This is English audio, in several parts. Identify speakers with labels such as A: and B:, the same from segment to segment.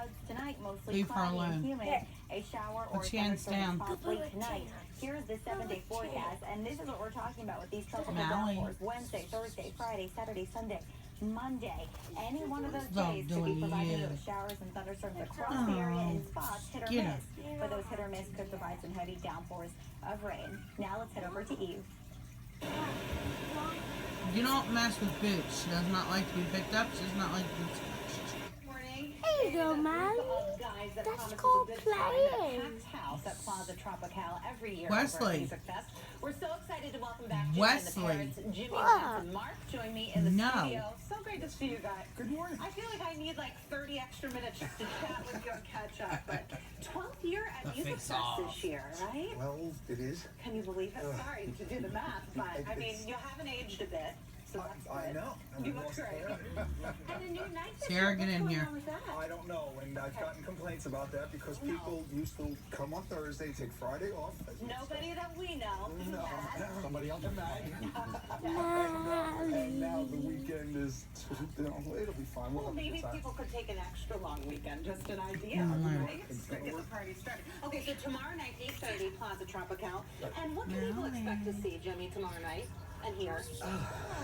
A: clouds tonight, mostly
B: Leave her
A: cloudy
B: alone.
A: and humid. A shower or
B: Put your hands down.
A: possibly tonight. Here's the 7-day forecast, and this is what we're talking about with these tropical
B: Allie.
A: downpours. Wednesday, Thursday, Friday, Saturday, Sunday, Monday. Any one of those
B: Stop
A: days could be
B: doing
A: providing
B: you.
A: those showers and thunderstorms across the area in spots, hit or
B: Get
A: miss. But those hit or miss could provide some heavy downpours of rain. Now let's head over to Eve.
B: You don't mess with boots. She does not like to be picked up. She does not like to be touched.
C: There you go, Mom. That's called playing.
A: House at Plaza Tropical every year.
B: Wesley.
A: We're so excited to welcome back
B: Wesley.
A: Jimmy and the parents, Jimmy and Mark, join me in the
B: No.
A: studio. So great to see you guys.
D: Good morning.
A: I feel like I need like 30 extra minutes just to chat with you and catch up. But 12th year at Music Fest this year, right?
D: Well, it is.
A: Can you believe it? Sorry to do the math, but I mean, you haven't aged a bit. So that's
D: I
A: good.
D: know.
A: You look great. And a new night.
B: Cierra, get in here.
D: I don't know, and I've gotten complaints about that because people used to come on Thursday, take Friday off.
A: Nobody that we know.
D: No, somebody else. And
C: Mommy.
D: now the weekend is, it'll be fine.
A: Well,
D: have a
A: maybe
D: good time.
A: people could take an extra long weekend. Just an idea, right? Get the party started. Okay, so tomorrow night, 8:30, Plaza Tropical. And what can people expect to see, Jimmy, tomorrow night? And here.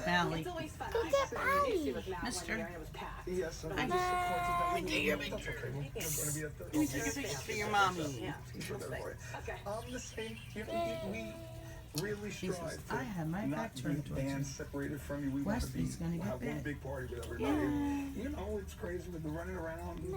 B: Allie.
A: It's always fun.
C: Go
A: I
C: get
A: see
C: Allie.
A: with Matt
B: Mister.
A: one year and it was packed.
D: Yes, I'm
A: But
D: just
B: Let me get your
D: That's okay. We're going to be at the...
B: Let me take a picture for your mommy.
A: Yeah. Okay.
D: The same. We really strive to
B: I have my back
D: not
B: turned
D: be
B: towards you.
D: band separated from you. We want to
B: Wesley's gonna get
D: have one
B: bit.
D: big party with everybody. And, you know, it's crazy with the running around.